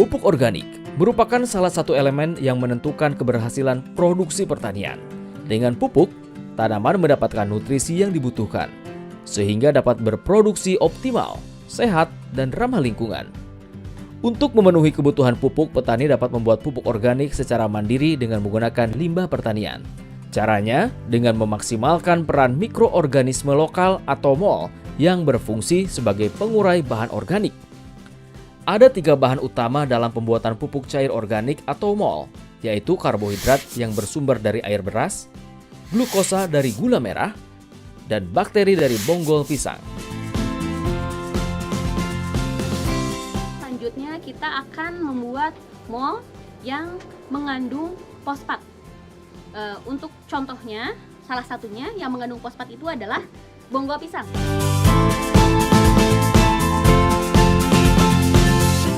Pupuk organik merupakan salah satu elemen yang menentukan keberhasilan produksi pertanian. Dengan pupuk, tanaman mendapatkan nutrisi yang dibutuhkan, sehingga dapat berproduksi optimal, sehat, dan ramah lingkungan. Untuk memenuhi kebutuhan pupuk, petani dapat membuat pupuk organik secara mandiri dengan menggunakan limbah pertanian. Caranya dengan memaksimalkan peran mikroorganisme lokal atau MOL yang berfungsi sebagai pengurai bahan organik. Ada 3 bahan utama dalam pembuatan pupuk cair organik atau MOL, yaitu karbohidrat yang bersumber dari air beras, glukosa dari gula merah, dan bakteri dari bonggol pisang. Selanjutnya kita akan membuat MOL yang mengandung fosfat. Untuk contohnya, salah satunya yang mengandung fosfat itu adalah bonggol pisang.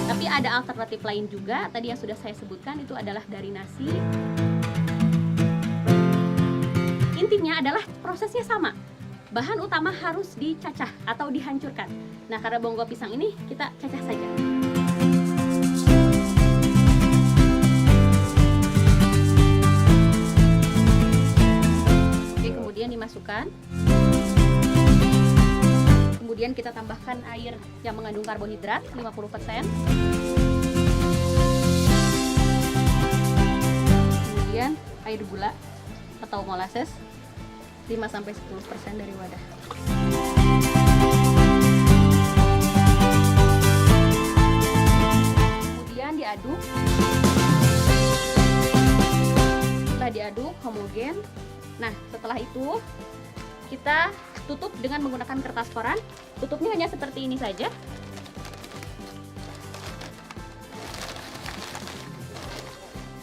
Tapi ada alternatif lain juga, tadi yang sudah saya sebutkan itu adalah dari nasi. Intinya adalah prosesnya sama. Bahan utama harus dicacah atau dihancurkan. Nah, karena bonggol pisang ini kita cacah saja. Oke, kemudian dimasukkan. Kemudian kita tambahkan air yang mengandung karbohidrat 50%. Kemudian air gula atau molasses 5-10% dari wadah. Kemudian diaduk. Setelah diaduk homogen. Nah, setelah itu kita tutup dengan menggunakan kertas koran. Tutupnya hanya seperti ini saja.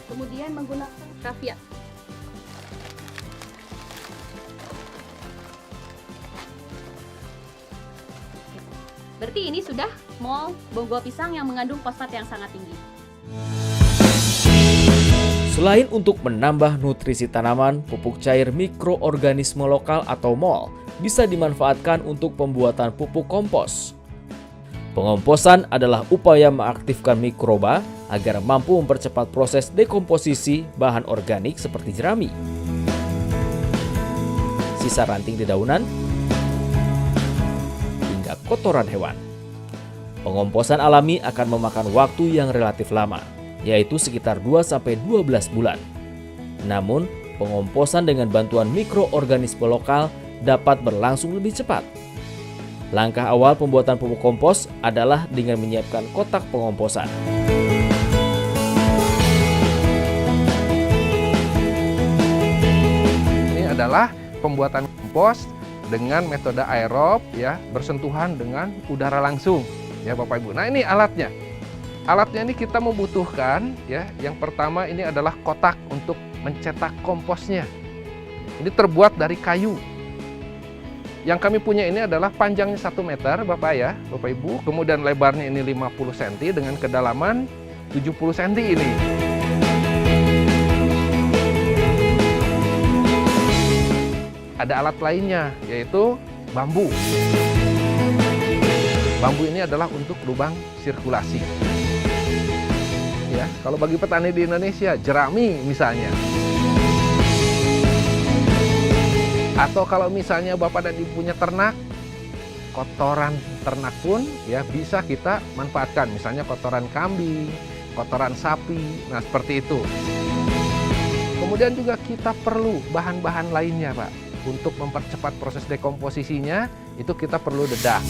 Kemudian menggunakan kafia. Berarti ini sudah MOL bonggol pisang yang mengandung fosfat yang sangat tinggi. Selain untuk menambah nutrisi tanaman, pupuk cair mikroorganisme lokal atau MOL bisa dimanfaatkan untuk pembuatan pupuk kompos. Pengomposan adalah upaya mengaktifkan mikroba agar mampu mempercepat proses dekomposisi bahan organik seperti jerami, sisa ranting dedaunan, hingga kotoran hewan. Pengomposan alami akan memakan waktu yang relatif lama, yaitu sekitar 2-12 bulan. Namun, pengomposan dengan bantuan mikroorganisme lokal dapat berlangsung lebih cepat. Langkah awal pembuatan pupuk kompos adalah dengan menyiapkan kotak pengomposan. Ini adalah pembuatan kompos dengan metode aerob, ya, bersentuhan dengan udara langsung, ya Bapak Ibu. Nah, ini alatnya. Alatnya ini kita membutuhkan, ya, yang pertama ini adalah kotak untuk mencetak komposnya. Ini terbuat dari kayu. Yang kami punya ini adalah panjangnya 1 meter, Bapak ya, Bapak Ibu. Kemudian lebarnya ini 50 cm dengan kedalaman 70 cm ini. Ada alat lainnya, yaitu bambu. Bambu ini adalah untuk lubang sirkulasi. Ya, kalau bagi petani di Indonesia, jerami misalnya. Atau kalau misalnya Bapak dan Ibu punya ternak, kotoran ternak pun ya bisa kita manfaatkan. Misalnya kotoran kambing, kotoran sapi, nah seperti itu. Kemudian juga kita perlu bahan-bahan lainnya, Pak. Untuk mempercepat proses dekomposisinya, itu kita perlu dedak.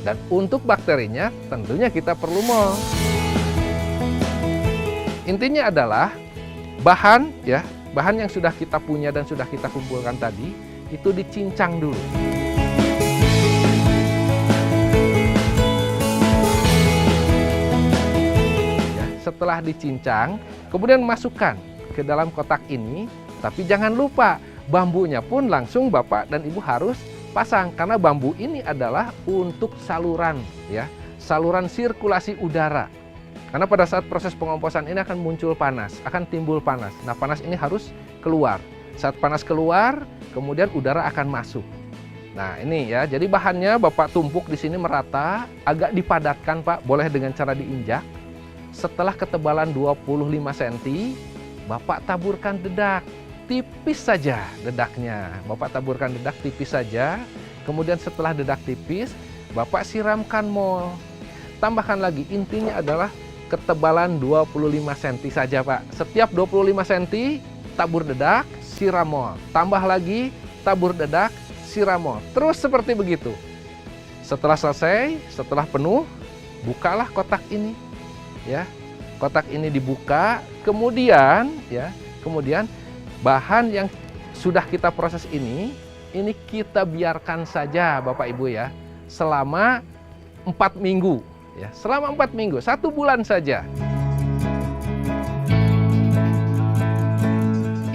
Dan untuk bakterinya, tentunya kita perlu MOL. Intinya adalah bahan, ya, bahan yang sudah kita punya dan sudah kita kumpulkan tadi, itu dicincang dulu. Ya, setelah dicincang, kemudian masukkan ke dalam kotak ini, tapi jangan lupa bambunya pun langsung Bapak dan Ibu harus pasang, karena bambu ini adalah untuk saluran, ya, saluran sirkulasi udara. Karena pada saat proses pengomposan ini akan muncul panas, akan timbul panas. Nah, panas ini harus keluar. Saat panas keluar, kemudian udara akan masuk. Nah, ini ya. Jadi bahannya Bapak tumpuk di sini merata, agak dipadatkan, Pak. Boleh dengan cara diinjak. Setelah ketebalan 25 cm, Bapak taburkan dedak. Tipis saja dedaknya. Bapak taburkan dedak tipis saja. Kemudian setelah dedak tipis, Bapak siramkan mol. Tambahkan lagi, intinya adalah ketebalan 25 cm saja, Pak. Setiap 25 cm, tabur dedak, siram mol. Tambah lagi, tabur dedak, siram mol. Terus seperti begitu. Setelah selesai, setelah penuh, bukalah kotak ini. Ya. Kotak ini dibuka, kemudian bahan yang sudah kita proses ini kita biarkan saja Bapak Ibu ya, selama 4 minggu. Ya, selama 4 minggu, 1 bulan saja.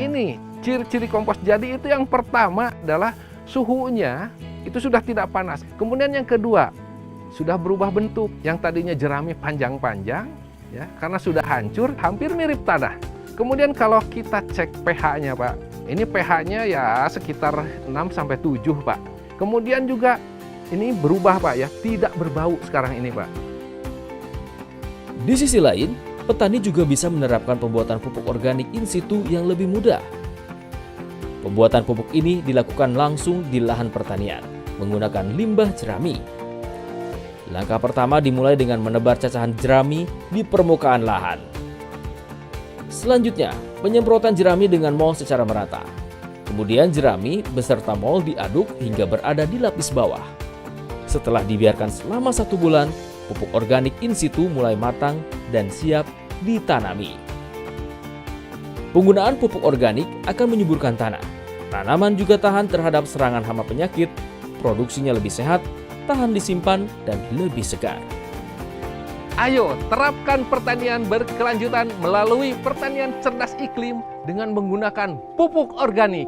Ini ciri-ciri kompos jadi itu yang pertama adalah suhunya itu sudah tidak panas. Kemudian yang kedua, sudah berubah bentuk. Yang tadinya jerami panjang-panjang, ya, karena sudah hancur, hampir mirip tanah. Kemudian kalau kita cek pH-nya, Pak, ini pH-nya ya sekitar 6-7, Pak. Kemudian juga ini berubah, Pak, ya, tidak berbau sekarang ini, Pak. Di sisi lain, petani juga bisa menerapkan pembuatan pupuk organik in situ yang lebih mudah. Pembuatan pupuk ini dilakukan langsung di lahan pertanian menggunakan limbah jerami. Langkah pertama dimulai dengan menebar cacahan jerami di permukaan lahan. Selanjutnya, penyemprotan jerami dengan mol secara merata. Kemudian jerami beserta mol diaduk hingga berada di lapis bawah. Setelah dibiarkan selama 1 bulan, pupuk organik in situ mulai matang dan siap ditanami. Penggunaan pupuk organik akan menyuburkan tanah. Tanaman juga tahan terhadap serangan hama penyakit, produksinya lebih sehat, tahan disimpan, dan lebih segar. Ayo, terapkan pertanian berkelanjutan melalui pertanian cerdas iklim dengan menggunakan pupuk organik.